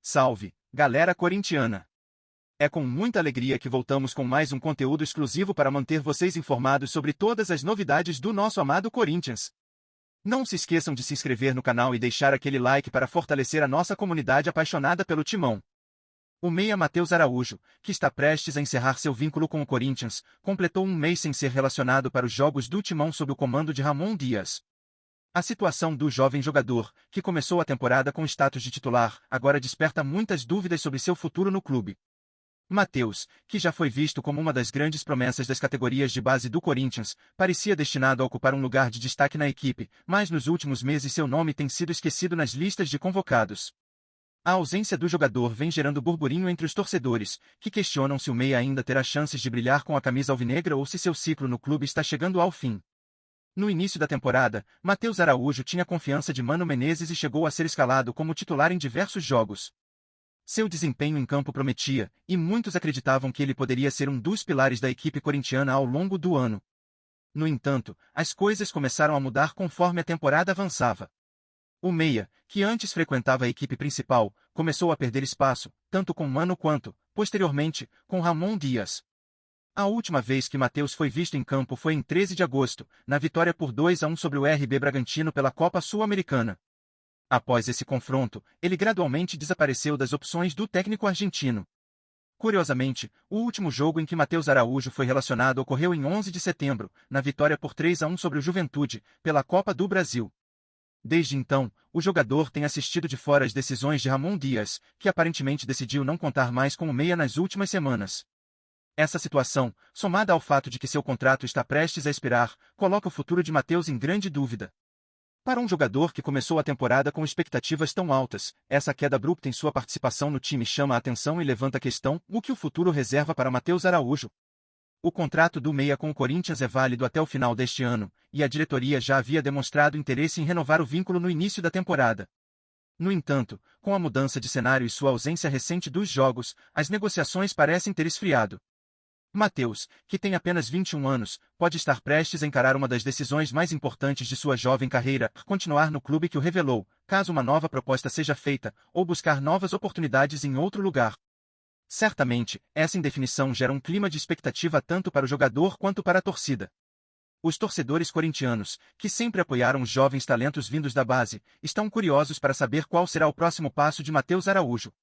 Salve, galera corintiana! É com muita alegria que voltamos com mais um conteúdo exclusivo para manter vocês informados sobre todas as novidades do nosso amado Corinthians. Não se esqueçam de se inscrever no canal e deixar aquele like para fortalecer a nossa comunidade apaixonada pelo Timão. O meia Matheus Araújo, que está prestes a encerrar seu vínculo com o Corinthians, completou um mês sem ser relacionado para os jogos do Timão sob o comando de Ramon Dias. A situação do jovem jogador, que começou a temporada com status de titular, agora desperta muitas dúvidas sobre seu futuro no clube. Matheus, que já foi visto como uma das grandes promessas das categorias de base do Corinthians, parecia destinado a ocupar um lugar de destaque na equipe, mas nos últimos meses seu nome tem sido esquecido nas listas de convocados. A ausência do jogador vem gerando burburinho entre os torcedores, que questionam se o meia ainda terá chances de brilhar com a camisa alvinegra ou se seu ciclo no clube está chegando ao fim. No início da temporada, Matheus Araújo tinha confiança de Mano Menezes e chegou a ser escalado como titular em diversos jogos. Seu desempenho em campo prometia, e muitos acreditavam que ele poderia ser um dos pilares da equipe corintiana ao longo do ano. No entanto, as coisas começaram a mudar conforme a temporada avançava. O meia, que antes frequentava a equipe principal, começou a perder espaço, tanto com Mano quanto, posteriormente, com Ramon Dias. A última vez que Matheus foi visto em campo foi em 13 de agosto, na vitória por 2-1 sobre o RB Bragantino pela Copa Sul-Americana. Após esse confronto, ele gradualmente desapareceu das opções do técnico argentino. Curiosamente, o último jogo em que Matheus Araújo foi relacionado ocorreu em 11 de setembro, na vitória por 3-1 sobre o Juventude, pela Copa do Brasil. Desde então, o jogador tem assistido de fora as decisões de Ramon Dias, que aparentemente decidiu não contar mais com o meia nas últimas semanas. Essa situação, somada ao fato de que seu contrato está prestes a expirar, coloca o futuro de Matheus em grande dúvida. Para um jogador que começou a temporada com expectativas tão altas, essa queda abrupta em sua participação no time chama a atenção e levanta a questão: o que o futuro reserva para Matheus Araújo? O contrato do meia com o Corinthians é válido até o final deste ano, e a diretoria já havia demonstrado interesse em renovar o vínculo no início da temporada. No entanto, com a mudança de cenário e sua ausência recente dos jogos, as negociações parecem ter esfriado. Matheus, que tem apenas 21 anos, pode estar prestes a encarar uma das decisões mais importantes de sua jovem carreira: continuar no clube que o revelou, caso uma nova proposta seja feita, ou buscar novas oportunidades em outro lugar. Certamente, essa indefinição gera um clima de expectativa tanto para o jogador quanto para a torcida. Os torcedores corintianos, que sempre apoiaram os jovens talentos vindos da base, estão curiosos para saber qual será o próximo passo de Matheus Araújo.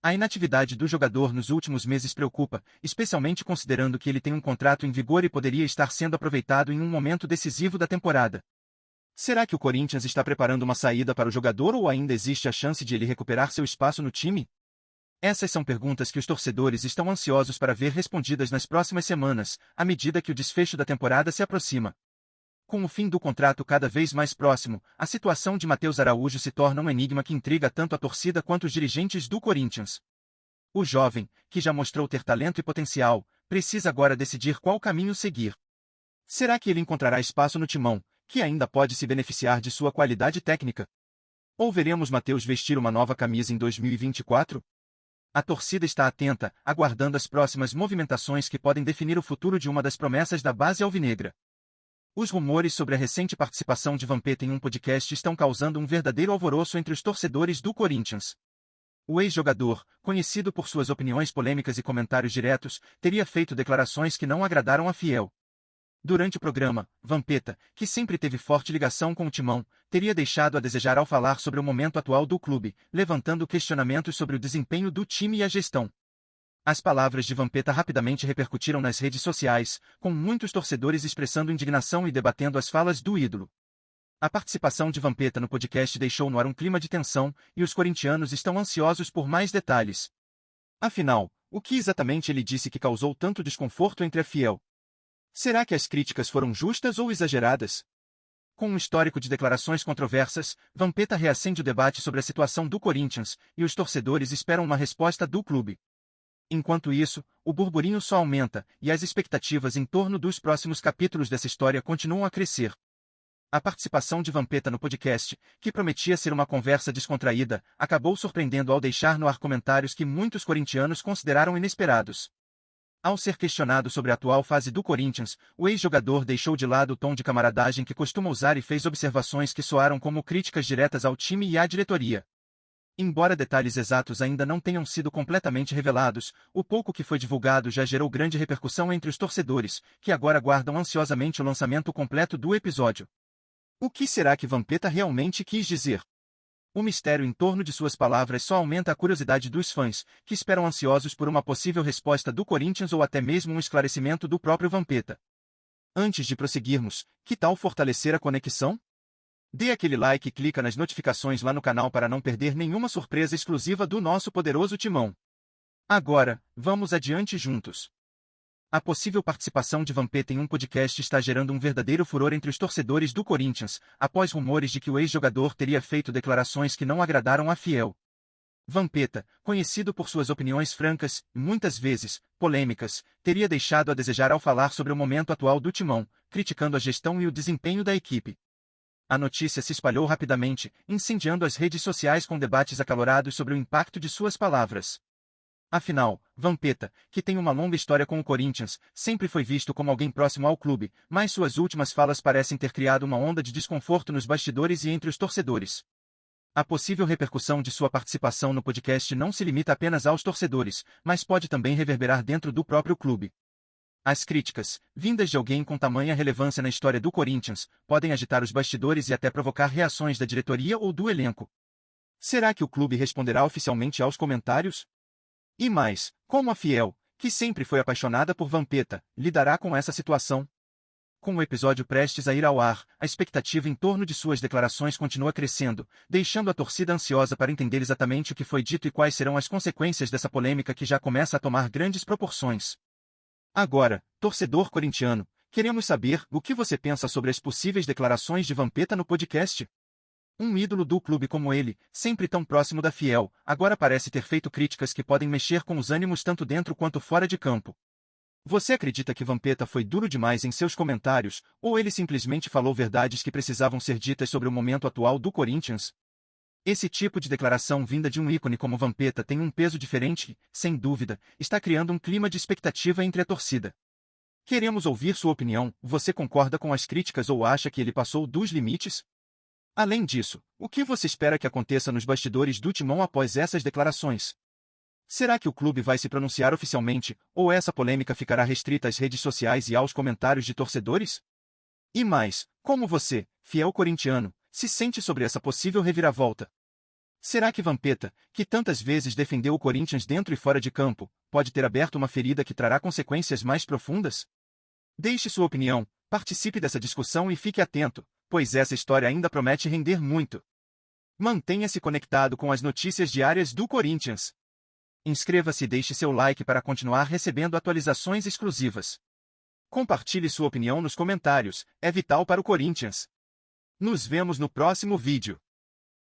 A inatividade do jogador nos últimos meses preocupa, especialmente considerando que ele tem um contrato em vigor e poderia estar sendo aproveitado em um momento decisivo da temporada. Será que o Corinthians está preparando uma saída para o jogador ou ainda existe a chance de ele recuperar seu espaço no time? Essas são perguntas que os torcedores estão ansiosos para ver respondidas nas próximas semanas, à medida que o desfecho da temporada se aproxima. Com o fim do contrato cada vez mais próximo, a situação de Matheus Araújo se torna um enigma que intriga tanto a torcida quanto os dirigentes do Corinthians. O jovem, que já mostrou ter talento e potencial, precisa agora decidir qual caminho seguir. Será que ele encontrará espaço no Timão, que ainda pode se beneficiar de sua qualidade técnica? Ou veremos Matheus vestir uma nova camisa em 2024? A torcida está atenta, aguardando as próximas movimentações que podem definir o futuro de uma das promessas da base alvinegra. Os rumores sobre a recente participação de Vampeta em um podcast estão causando um verdadeiro alvoroço entre os torcedores do Corinthians. O ex-jogador, conhecido por suas opiniões polêmicas e comentários diretos, teria feito declarações que não agradaram a Fiel. Durante o programa, Vampeta, que sempre teve forte ligação com o Timão, teria deixado a desejar ao falar sobre o momento atual do clube, levantando questionamentos sobre o desempenho do time e a gestão. As palavras de Vampeta rapidamente repercutiram nas redes sociais, com muitos torcedores expressando indignação e debatendo as falas do ídolo. A participação de Vampeta no podcast deixou no ar um clima de tensão, e os corintianos estão ansiosos por mais detalhes. Afinal, o que exatamente ele disse que causou tanto desconforto entre a Fiel? Será que as críticas foram justas ou exageradas? Com um histórico de declarações controversas, Vampeta reacende o debate sobre a situação do Corinthians, e os torcedores esperam uma resposta do clube. Enquanto isso, o burburinho só aumenta, e as expectativas em torno dos próximos capítulos dessa história continuam a crescer. A participação de Vampeta no podcast, que prometia ser uma conversa descontraída, acabou surpreendendo ao deixar no ar comentários que muitos corintianos consideraram inesperados. Ao ser questionado sobre a atual fase do Corinthians, o ex-jogador deixou de lado o tom de camaradagem que costuma usar e fez observações que soaram como críticas diretas ao time e à diretoria. Embora detalhes exatos ainda não tenham sido completamente revelados, o pouco que foi divulgado já gerou grande repercussão entre os torcedores, que agora aguardam ansiosamente o lançamento completo do episódio. O que será que Vampeta realmente quis dizer? O mistério em torno de suas palavras só aumenta a curiosidade dos fãs, que esperam ansiosos por uma possível resposta do Corinthians ou até mesmo um esclarecimento do próprio Vampeta. Antes de prosseguirmos, que tal fortalecer a conexão? Dê aquele like e clica nas notificações lá no canal para não perder nenhuma surpresa exclusiva do nosso poderoso timão. Agora, vamos adiante juntos. A possível participação de Vampeta em um podcast está gerando um verdadeiro furor entre os torcedores do Corinthians, após rumores de que o ex-jogador teria feito declarações que não agradaram a Fiel. Vampeta, conhecido por suas opiniões francas, muitas vezes, polêmicas, teria deixado a desejar ao falar sobre o momento atual do timão, criticando a gestão e o desempenho da equipe. A notícia se espalhou rapidamente, incendiando as redes sociais com debates acalorados sobre o impacto de suas palavras. Afinal, Vampeta, que tem uma longa história com o Corinthians, sempre foi visto como alguém próximo ao clube, mas suas últimas falas parecem ter criado uma onda de desconforto nos bastidores e entre os torcedores. A possível repercussão de sua participação no podcast não se limita apenas aos torcedores, mas pode também reverberar dentro do próprio clube. As críticas, vindas de alguém com tamanha relevância na história do Corinthians, podem agitar os bastidores e até provocar reações da diretoria ou do elenco. Será que o clube responderá oficialmente aos comentários? E mais, como a Fiel, que sempre foi apaixonada por Vampeta, lidará com essa situação? Com o episódio prestes a ir ao ar, a expectativa em torno de suas declarações continua crescendo, deixando a torcida ansiosa para entender exatamente o que foi dito e quais serão as consequências dessa polêmica que já começa a tomar grandes proporções. Agora, torcedor corintiano, queremos saber o que você pensa sobre as possíveis declarações de Vampeta no podcast. Um ídolo do clube como ele, sempre tão próximo da Fiel, agora parece ter feito críticas que podem mexer com os ânimos tanto dentro quanto fora de campo. Você acredita que Vampeta foi duro demais em seus comentários, ou ele simplesmente falou verdades que precisavam ser ditas sobre o momento atual do Corinthians? Esse tipo de declaração vinda de um ícone como Vampeta tem um peso diferente e, sem dúvida, está criando um clima de expectativa entre a torcida. Queremos ouvir sua opinião. Você concorda com as críticas ou acha que ele passou dos limites? Além disso, o que você espera que aconteça nos bastidores do timão após essas declarações? Será que o clube vai se pronunciar oficialmente, ou essa polêmica ficará restrita às redes sociais e aos comentários de torcedores? E mais, como você, fiel corintiano, se sente sobre essa possível reviravolta? Será que Vampeta, que tantas vezes defendeu o Corinthians dentro e fora de campo, pode ter aberto uma ferida que trará consequências mais profundas? Deixe sua opinião, participe dessa discussão e fique atento, pois essa história ainda promete render muito. Mantenha-se conectado com as notícias diárias do Corinthians. Inscreva-se e deixe seu like para continuar recebendo atualizações exclusivas. Compartilhe sua opinião nos comentários, é vital para o Corinthians. Nos vemos no próximo vídeo.